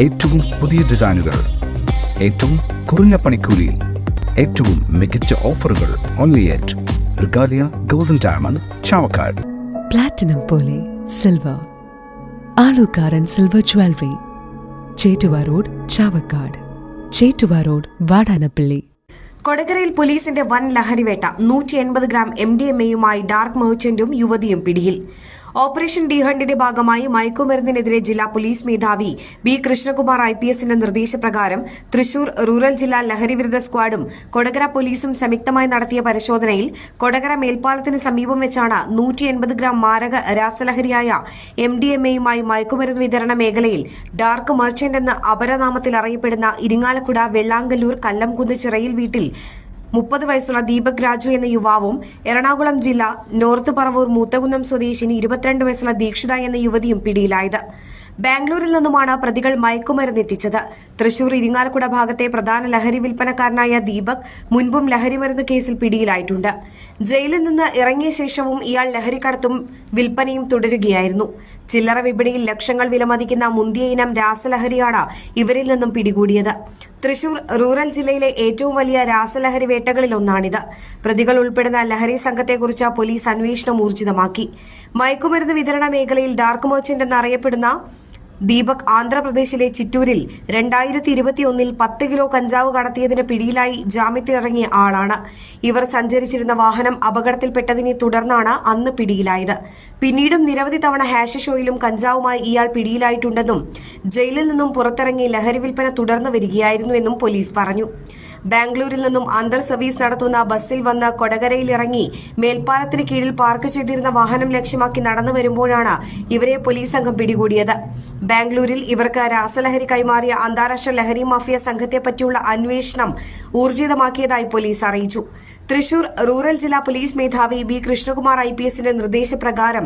ഏറ്റവും പുതിയ ഡിസൈനുകൾ, ഏറ്റവും കുറഞ്ഞ പണിക്കൂലിയിൽ, ഏറ്റവും മികച്ച ഓഫറുകൾ. Only at Regalia golden diamond, Chavakkad. Platinum പോലെ silver, Alukkaran silver jewellery, Chettuva road, Chavakkad. Chettuva road, Vadanappally. കൊടകരയിൽ പോലീസിന്റെ വൻ ലഹരിവേട്ട. 180 ഗ്രാം MDMA-യുമായി ഡാർക്ക് മെർച്ചന്റും യുവതിയും പിടിയിൽ. ഓപ്പറേഷൻ ഡി ഹണ്ടിന്റെ ഭാഗമായി മയക്കുമരുന്നിനെതിരെ ജില്ലാ പോലീസ് മേധാവി ബി കൃഷ്ണകുമാർ IPSന്റെ നിർദ്ദേശപ്രകാരം തൃശൂർ റൂറൽ ജില്ലാ ലഹരിവിരുദ്ധ സ്ക്വാഡും കൊടകര പോലീസും സംയുക്തമായി നടത്തിയ പരിശോധനയിൽ കൊടകര മേൽപ്പാലത്തിന് സമീപം വെച്ചാണ് 180 ഗ്രാം മാരക രാസലഹരിയായ MDMA-യുമായി മയക്കുമരുന്ന് വിതരണ മേഖലയിൽ ഡാർക്ക് മെർച്ചന്റ് എന്ന അപരനാമത്തിൽ അറിയപ്പെടുന്ന ഇരിങ്ങാലക്കുട വെള്ളാങ്കല്ലൂർ കല്ലംകുന്ന് ചിറയിൽ വീട്ടിൽ 30 വയസ്സുള്ള ദീപക് രാജു എന്ന യുവാവും എറണാകുളം ജില്ല നോർത്ത് പറവൂർ മൂത്തകുന്നം സ്വദേശിനി 22 വയസ്സുള്ള ദീക്ഷിത എന്ന യുവതിയും പിടിയിലായത്. ബാംഗ്ലൂരിൽ നിന്നുമാണ് പ്രതികൾ മയക്കുമരുന്ന് എത്തിച്ചത്. തൃശൂർ ഇരിങ്ങാലക്കുട ഭാഗത്തെ പ്രധാന ലഹരി വിൽപ്പനക്കാരനായ ദീപക് മുൻപും ലഹരിമരുന്ന് കേസിൽ പിടിയിലായിട്ടുണ്ട്. ജയിലിൽ നിന്ന് ഇറങ്ങിയ ശേഷവും ഇയാൾ ലഹരിക്കടത്തും വിൽപ്പനയും തുടരുകയായിരുന്നു. ചില്ലറ വിപണിയിൽ ലക്ഷങ്ങൾ വിലമതിക്കുന്ന മുന്തിയ ഇനം രാസലഹരിയാണ് ഇവരിൽ നിന്നും പിടികൂടിയത്. തൃശൂർ റൂറൽ ജില്ലയിലെ ഏറ്റവും വലിയ രാസലഹരി വേട്ടകളിലൊന്നാണിത്. പ്രതികൾ ഉൾപ്പെടുന്ന ലഹരി സംഘത്തെക്കുറിച്ച് പോലീസ് അന്വേഷണം ഊർജിതമാക്കി. മയക്കുമരുന്ന് വിതരണ മേഖലയിൽ ഡാർക്ക് മെർച്ചന്റ് എന്നറിയപ്പെടുന്ന ദീപക് ആന്ധ്രാപ്രദേശിലെ ചിറ്റൂരിൽ 2021 10 കിലോ കഞ്ചാവ് കടത്തിയതിന് പിടിയിലായി ജാമ്യത്തിലിറങ്ങിയ ആളാണ്. ഇവർ സഞ്ചരിച്ചിരുന്ന വാഹനം അപകടത്തിൽപ്പെട്ടതിനെ തുടർന്നാണ് അന്ന് പിടിയിലായത്. പിന്നീടും നിരവധി തവണ ഹാഷിഷ് ഓയിലും കഞ്ചാവുമായി ഇയാൾ പിടിയിലായിട്ടുണ്ടെന്നും ജയിലിൽ നിന്നും പുറത്തിറങ്ങി ലഹരി വിൽപ്പന തുടർന്നു വരികയായിരുന്നുവെന്നും പോലീസ് പറഞ്ഞു. ബാംഗ്ലൂരിൽ നിന്നും അന്തർ സർവീസ് നടത്തുന്ന ബസ്സിൽ വന്ന് കൊടകരയിൽ ഇറങ്ങി മേൽപ്പാലത്തിന് കീഴിൽ പാർക്ക് ചെയ്തിരുന്ന വാഹനം ലക്ഷ്യമാക്കി നടന്നു വരുമ്പോഴാണ് ഇവരെ പോലീസ് സംഘം പിടികൂടിയത്. ബാംഗ്ലൂരിൽ ഇവർക്ക് രാസലഹരി കൈമാറിയ അന്താരാഷ്ട്ര ലഹരി മാഫിയ സംഘത്തെപ്പറ്റിയുള്ള അന്വേഷണം ഊർജിതമാക്കിയതായി പോലീസ് അറിയിച്ചു. തൃശൂർ റൂറൽ ജില്ലാ പോലീസ് മേധാവി ബി കൃഷ്ണകുമാർ IPSന്റെ നിർദ്ദേശപ്രകാരം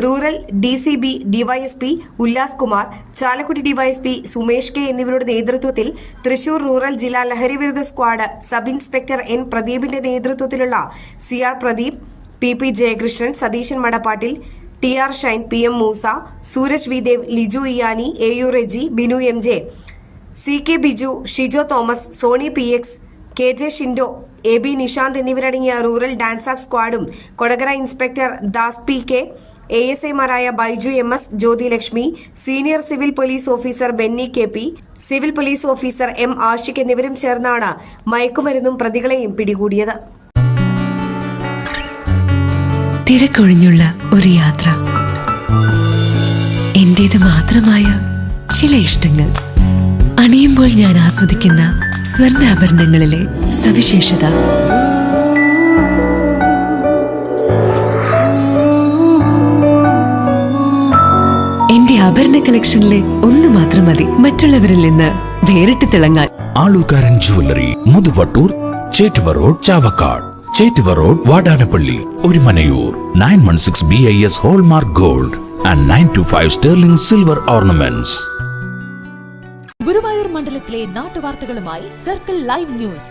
rural DCB DYSP Ullas Kumar, Chalakudy DYSP Sumesh K എന്നിവരുടെ നേതൃത്വത്തിൽ തൃശൂർ റൂറൽ ജില്ലാ ലഹരിവിരുദ്ധ സ്ക്വാഡ് സബ് ഇൻസ്പെക്ടർ N പ്രദീപിന്റെ നേതൃത്വത്തിലുള്ള CR Pradeep, PP Jayakrishnan, Satheesan Madappattil, TR Shine, PM Moosa, Sooraj Videv, Liju Iyani, AU Reji, Binu MJ, CK Biju, Shijo Thomas, Sony PX, KJ Shindo, AB Nishanth എന്നിവരടങ്ങിയ റൂറൽ ഡാൻസ് ഓഫ് സ്ക്വാഡും കൊടകര ഇൻസ്പെക്ടർ ദാസ് PK, ASIമാരായ Baiju MS, Jyothi Lakshmi, senior civil police officer Benny KP, civil police officer M Ashiq എന്നിവരും ചേർന്നാണ് മയക്കുമരുന്നും പ്രതികളെയും പിടികൂടിയത്. തിരക്കൊഴിഞ്ഞുള്ള ഒരു യാത്ര, എന്റേത് മാത്രമായ ചില ഇഷ്ടങ്ങൾ, അണിയുമ്പോൾ ഞാൻ ആസ്വദിക്കുന്ന സ്വർണ്ണാഭരണങ്ങളിലെ സവിശേഷത. എന്റെ ആഭരണ കളക്ഷനിലെ ഒന്ന് മാത്രം മതി മറ്റുള്ളവരിൽ നിന്ന് വേറിട്ട് തിളങ്ങാൻ. Alukkaran jewellery, Muthuvattoor, Chettuva road, Chavakkad. Chettuva road, Vadanappally, Orumanayur. 916 BIS hallmark gold and 925 sterling silver ornaments. Guruvayur മണ്ഡലത്തിലെ നാട്ടുവാർത്തകളുമായി സർക്കിൾ ലൈവ് ന്യൂസ്.